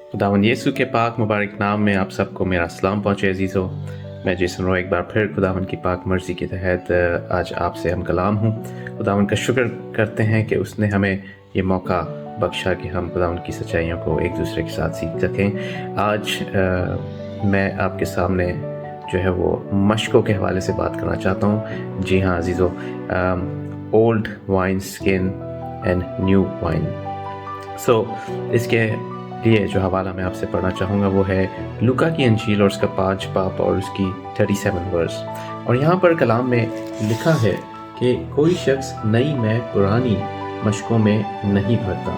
खुदावंद यीशु के पाक मुबारक नाम में आप सबको मेरा सलाम पहुँचे अजीज़ों। मैं जेसन रॉय एक बार फिर खुदावंद की पाक मर्ज़ी के तहत आज आपसे हम कलाम हूँ। खुदावंद का शुक्र करते हैं कि उसने हमें ये मौका बख्शा कि हम खुदावंद की सच्चाइयों को एक दूसरे के साथ सीख सकें। आज मैं आपके सामने जो है वो मशकों के हवाले से बात करना चाहता हूँ। जी हाँ अजीज़ों, old wine skin and new wine. इसके लिए जो हवाला मैं आपसे पढ़ना चाहूँगा वो है लूका की अंजील और उसका 5 बाब और उसकी 37 वर्स। और यहाँ पर कलाम में लिखा है कि कोई शख्स नई मैं पुरानी मशकों में नहीं भरता,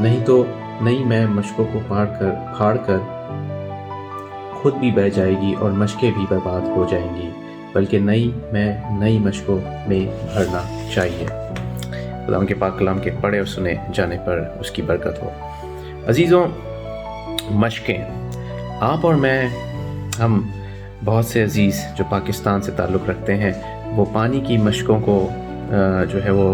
नहीं तो नई मैं मशकों को फाड़ कर खुद भी बह जाएगी और मशकें भी बर्बाद हो जाएंगी, बल्कि नई मैं नई मशकों में भरना चाहिए। खुदा के पाक कलाम के पढ़े और सुने जाने पर उसकी बरकत हो। अजीज़ों, मशकें, आप और मैं, हम बहुत से अजीज़ जो पाकिस्तान से ताल्लुक़ रखते हैं वो पानी की मशकों को जो है वो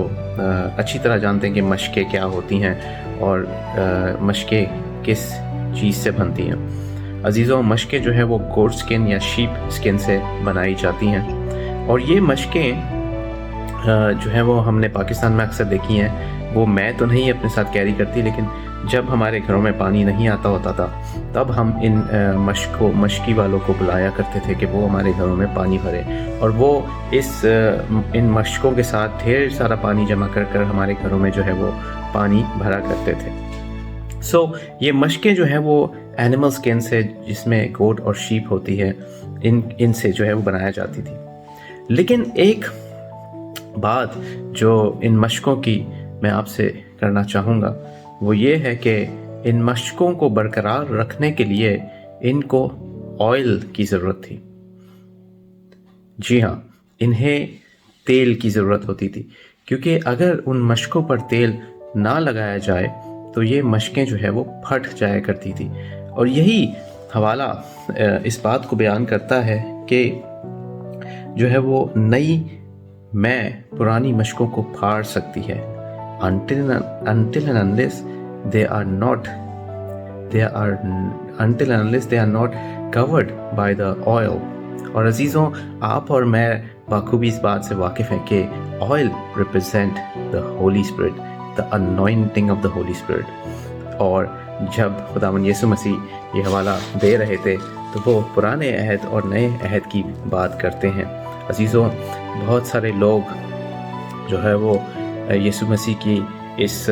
अच्छी तरह जानते हैं कि मशकें क्या होती हैं और मशकें किस चीज़ से बनती हैं। अजीज़ों, मशकें जो है वो गोट स्किन या शीप स्किन से बनाई जाती हैं और ये मशकें जो है वो हमने पाकिस्तान में अक्सर देखी हैं। वो मैं तो नहीं अपने साथ कैरी करती, लेकिन जब हमारे घरों में पानी नहीं आता होता था तब हम इन मशकी वालों को बुलाया करते थे कि वो हमारे घरों में पानी भरे, और वो इन मशकों के साथ ढेर सारा पानी जमा कर हमारे घरों में जो है वो पानी भरा करते थे। ये मशकें जो है वो एनिमल स्किन से, जिसमें गोट और शीप होती है, इनसे जो है वो बनाया जाती थी। लेकिन एक बात जो इन मशकों की मैं आपसे करना चाहूँगा वो ये है कि इन मशकों को बरकरार रखने के लिए इनको ऑयल की ज़रूरत थी। जी हाँ, इन्हें तेल की ज़रूरत होती थी, क्योंकि अगर उन मशकों पर तेल ना लगाया जाए तो ये मशकें जो है वो फट जाया करती थी। और यही हवाला इस बात को बयान करता है कि जो है वो नई मैं पुरानी मशकों को फाड़ सकती है, until and unless they are not covered by the oil। और अजीज़ों, आप और मैं बाखूबी इस बात से वाकिफ़ हैं कि oil represent the Holi spirit, the anointing of the Holi spirit. और जब खुदावंद यीशु मसीह ये हवाला दे रहे थे तो वो पुराने अहद और नए अहद की बात करते हैं। अजीज़ों, बहुत सारे लोग जो है वो यीशु मसीह की इस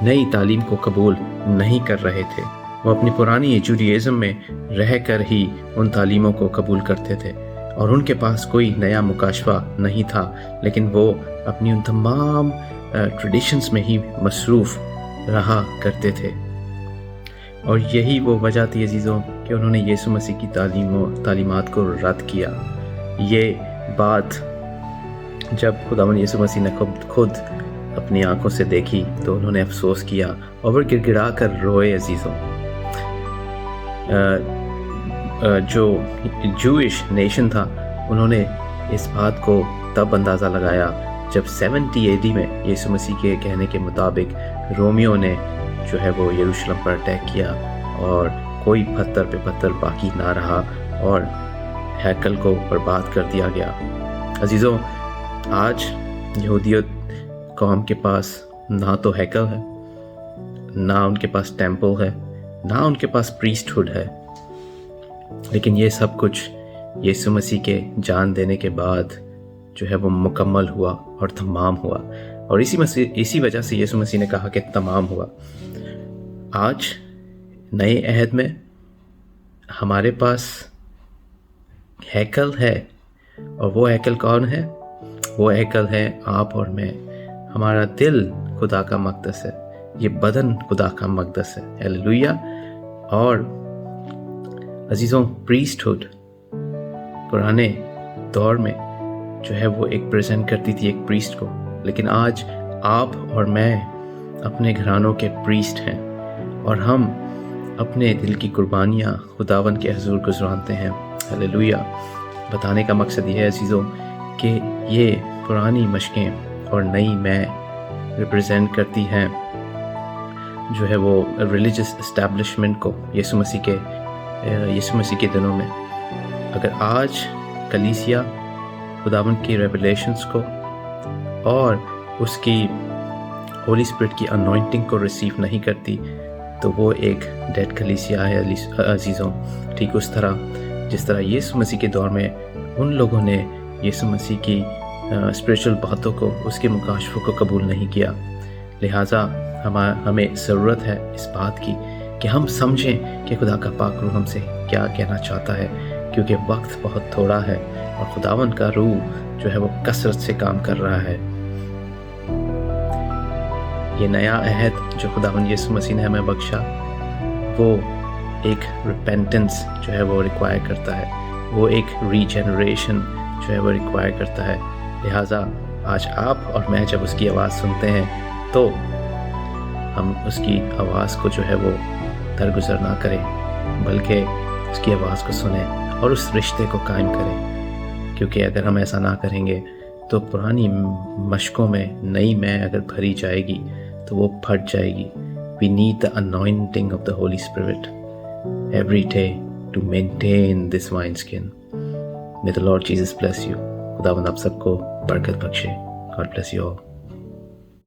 नई तालीम को कबूल नहीं कर रहे थे। वो अपनी पुरानी जूडाइज़्म में रह कर ही उन तालीमों को कबूल करते थे और उनके पास कोई नया मुकाशफा नहीं था, लेकिन वो अपनी उन तमाम ट्रेडिशंस में ही मसरूफ़ रहा करते थे। और यही वो वजह थी अजीज़ों कि उन्होंने यीशु मसीह की तालीमात को रद्द किया। ये बात जब खुदावंद यीशु मसीह ने खुद अपनी आंखों से देखी तो उन्होंने अफसोस किया और वो गिड़गिड़ा कर रोए। अजीज़ों, जो जूइश नेशन था उन्होंने इस बात को तब अंदाज़ा लगाया जब 70 AD में यीशु मसीह के कहने के मुताबिक रोमियो ने जो है वो यरूशलेम पर अटैक किया और कोई पत्थर पे पत्थर बाकी ना रहा और हैकल को बर्बाद कर दिया गया। अजीज़ों, आज यहूदियत कौम के पास ना तो हैकल है, ना उनके पास टेम्पल है, ना उनके पास प्रीस्टहुड है, लेकिन ये सब कुछ यीशु मसीह के जान देने के बाद जो है वो मुकम्मल हुआ और तमाम हुआ। और इसी वजह से यीशु मसीह ने कहा कि तमाम हुआ। आज नए अहद में हमारे पास हैकल है, और वो हैकल कौन है? वो हैकल है आप और मैं। हमारा दिल खुदा का मक़दस है, ये बदन खुदा का मक़दस है। हालेलुया। और अजीज़ों, प्रीस्टहुड पुराने दौर में जो है वो एक प्रेजेंट करती थी एक प्रीस्ट को, लेकिन आज आप और मैं अपने घरानों के प्रीस्ट हैं और हम अपने दिल की कुर्बानियाँ खुदावन के हजूर गुज़रानते हैं। हालेलुया। बताने का मकसद ये है अजीज़ों कि ये पुरानी मशकें और नई मैं रिप्रेजेंट करती हैं جو ہے وہ ریلیجس اسٹیبلشمنٹ کو یسوع مسیح کے دنوں میں، اگر آج کلیسیا خداوند کی ریویلیشنز کو اور اس کی ہولی اسپرٹ کی انوائنٹنگ کو ریسیو نہیں کرتی تو وہ ایک ڈیڈ کلیسیا ہے عزیزوں۔ ٹھیک اس طرح جس طرح یسوع مسیح کے دور میں ان لوگوں نے یسوع مسیح کی اسپریچول باتوں کو، اس کے مکاشفوں کو قبول نہیں کیا، لہٰذا ہمیں ضرورت ہے اس بات کی کہ ہم سمجھیں کہ خدا کا پاک روح ہم سے کیا کہنا چاہتا ہے، کیونکہ وقت بہت تھوڑا ہے اور خداوند کا روح جو ہے وہ کثرت سے کام کر رہا ہے۔ یہ نیا عہد جو خداوند یسوع مسیح نے ہمیں بخشا، وہ ایک ریپینٹنس جو ہے وہ ریکوائر کرتا ہے، وہ ایک ریجنریشن جو ہے وہ ریکوائر کرتا ہے۔ لہٰذا آج آپ اور میں جب اس کی آواز سنتے ہیں تو ہم اس کی آواز کو جو ہے وہ درگزر نہ کریں، بلکہ اس کی آواز کو سنیں اور اس رشتے کو قائم کریں، کیونکہ اگر ہم ایسا نہ کریں گے تو پرانی مشقوں میں نئی میں اگر بھری جائے گی تو وہ پھٹ جائے گی۔ We need the anointing of the Holy Spirit every day to maintain this wineskin. May the Lord Jesus bless you. خداوند آپ سب کو برکت بخشے. God bless you all.